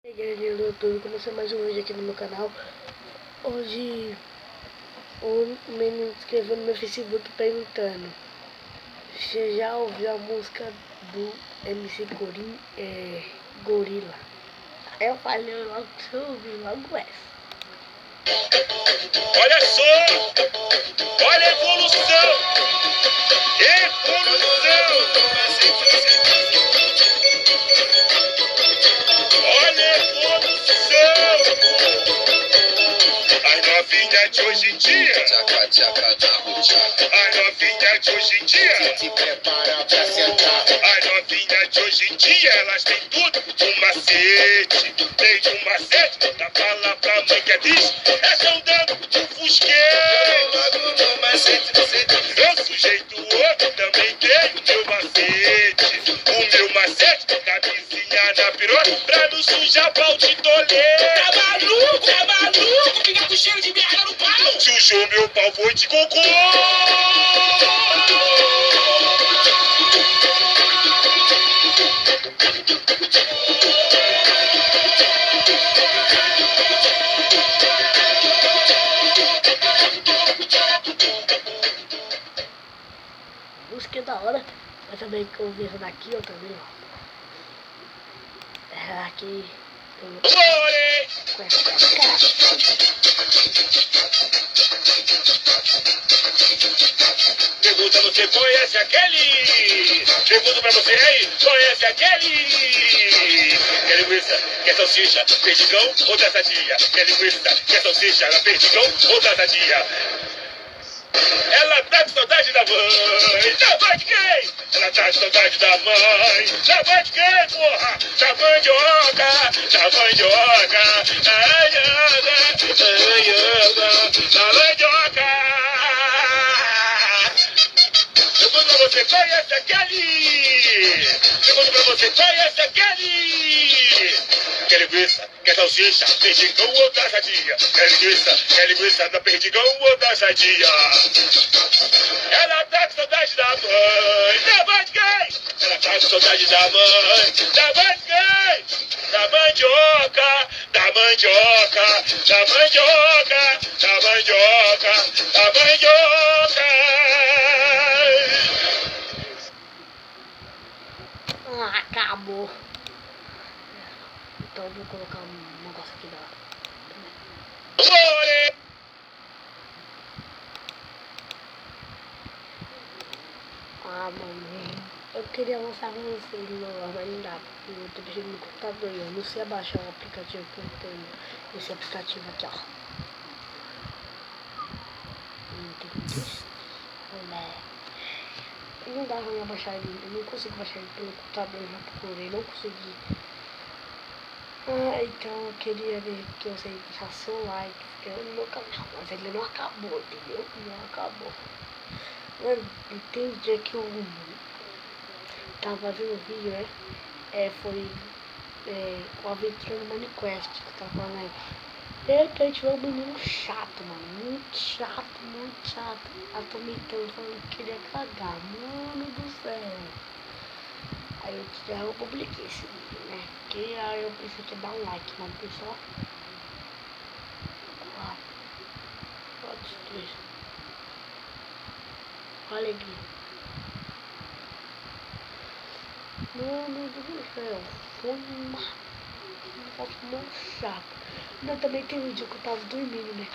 E aí galerinha do YouTube, começando mais um vídeo aqui no meu canal. Hoje um menino escreveu no meu Facebook perguntando: você já ouviu a música do MC Gorila? Aí eu falei logo que eu ouvi logo essa. Olha só, olha a evolução, olha a evolução. As novinhas de hoje em dia, as novinhas de hoje em dia, se prepara pra sentar. as novinhas de hoje em dia, elas têm tudo, um macete, tem um macete, dá fala pra mãe que é bicho, é andando um fusquete. Logo no macete você diz: Eu sujeito outro, também tenho meu macete. O meu macete, camisinha na piroca, pra não sujar pau de tolete. Tá maluco, fica com cheiro de merda no pau. Sujou meu pau, foi de cocô. A música é da hora, mas também que eu ouvi essa daqui, ó, também, ó. Essa daqui Olê! com essa cara. Pergunta, você conhece aquele? Pergunto pra você aí, conhece aquele? Quer linguiça, quer salsicha, perdigão ou traçadinha? Quer linguiça, quer salsicha, perdigão ou traçadinha? Ela tá com saudade da mãe, da mãe de quem? Ela tá com saudade da mãe, da mãe de quem, porra? Da mandioca, da mandioca, da mandioca. Pergunto pra você, conhece aquele? Pergunto pra você, conhece aquele? Quer linguiça, quer salsicha, perdigão ou traçadinha? Quer linguiça da perdigão ou traçadinha? Ela tá com saudade da mãe de quem? Ela tá com saudade da mãe de quem? Da mandioca, da mandioca, da mandioca, da mandioca, da mandioca. Ah, acabou. Então eu vou colocar um negócio aqui da Olê! mano. Eu queria mostrar pra vocês no celular, mas não dá. Eu tô mexendo no computador e eu não sei abaixar o aplicativo que eu tenho. Esse aplicativo aqui, ó. Não tem isso. Não dá pra baixar ele. Eu não consigo baixar ele pelo computador. Eu já procurei, não consegui. Então eu queria ver que vocês deixassem um like no meu canal, mas ele não acabou, entendeu? Não acabou. Mano, tem um dia que eu tava fazendo um vídeo, né? Foi com a aventura no Minecraft que eu tava falando aí. De repente veio um menino chato, mano. Muito chato, muito chato. Atomitando, falando que queria cagar. Mano do céu. Aí eu publiquei esse vídeo, né? Que aí eu pensei que ia dar um like, mas pessoal. Pode destruir. Olha aqui. Mano do céu. Foi um negócio muito chato. Mas também tem um dia que eu tava dormindo, né?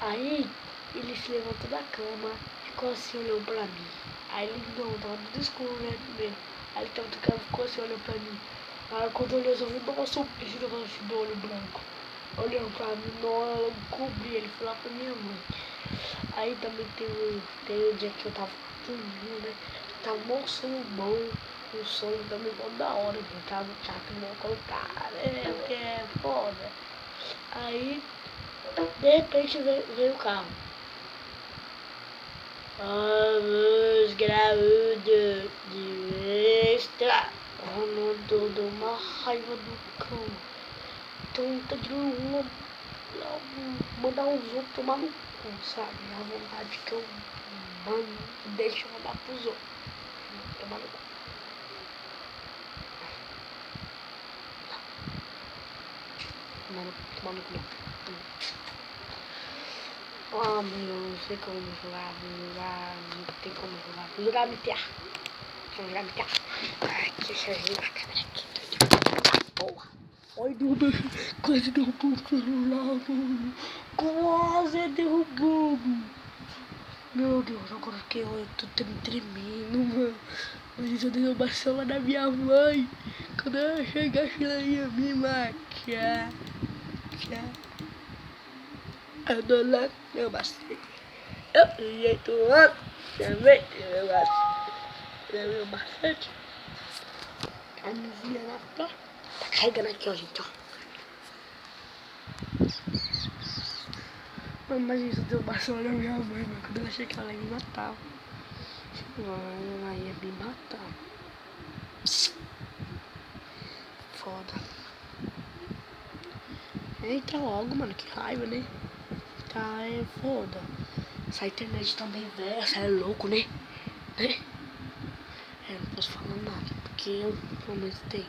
Aí ele se levantou da cama, ficou assim olhando pra mim. Aí ele não, tava tudo escuro, né? Mesmo. Aí ele tava tocando, ficou assim olhando pra mim. Aí quando eu olhei, eu vi, nossa, esse negócio assim do olho branco. Olhando pra mim, nossa, eu cobri, ele foi lá pra minha mãe. Aí também tem um dia que eu tava dormindo, né? Tava um sono bom, um sono também bom da hora, que eu tava chato não contar, né? Porque é foda. Aí, de repente veio o carro. Vamos graúdo de extra. Eu dou uma raiva do cão. Então tá de mandar os outros tomar no cu, sabe? A vontade que eu mando, deixa eu mandar pros outros. Tomar no cu. Tomar no cu não. Ah, meu, não sei como jogar. Não tem como jogar. Vou jogar MTA. Vou jogar MTA. Deixa eu ver a câmera aqui. Porra. Ai, derrubei. Quase derrubou o celular, mano. Quase derrubou, mano. Meu Deus, agora que eu tô tremendo, mano. Mas eu derrubar o celular da minha mãe. Quando eu chegasse, ela ia me matar. Eu dou lá, meu bastante. Eu jeito ano, também meu bastante. A luzinha na porta. Tá carregando aqui, ó, gente, ó. Mano, mas isso deu bastante na minha mãe, mano. Quando eu achei que ela ia me matar. Mano, ela ia me matar. Foda. Eita logo, mano, que raiva, né? Tá, é foda. Essa internet também, velho, essa é louco, né? Eu não posso falar nada, porque eu pelo menos tenho.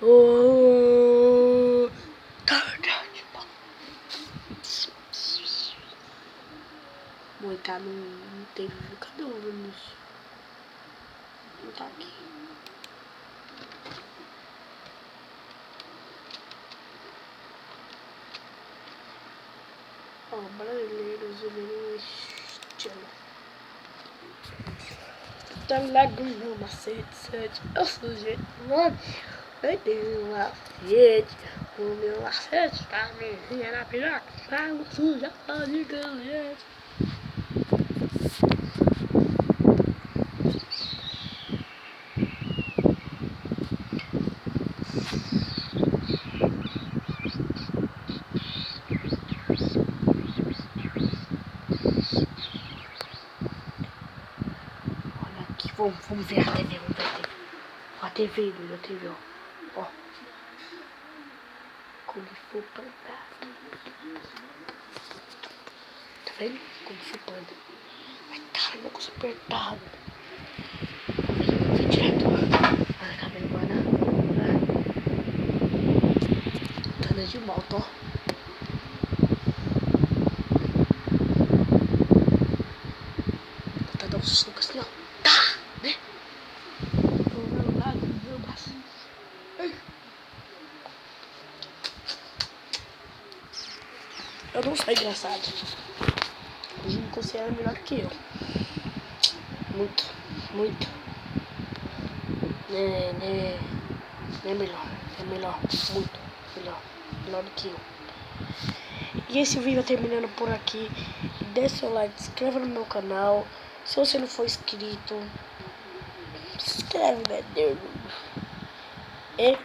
Oh, tarde, mano. Moita não teve. Cadê o Vinícius? Não tá aqui. Ó, brasileiros e meu estilo. Tá ligado no macete, eu sou jeito, mano. Eu tenho um macete, o meu macete tá mesinha na piroca, tá suja, de galete. Olha aqui, vamos ver a TV, a TV, ó. Como for plantado. Tá vendo? Como for plantado. Ai, cara, meu coisa apertado. Vem direto, ó. Olha a câmera agora. Tá andando de moto, ó. Tá dando um soco assim, ó. Tá, né? Meu lado, meu braço. Eu não sou engraçado. O Jim considera melhor que eu. Muito. É melhor. Muito melhor. Melhor do que eu. E esse vídeo terminando por aqui. Deixe seu like, se inscreva no meu canal. Se você não for inscrito, se inscreve, meu Deus. E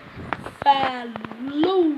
falou!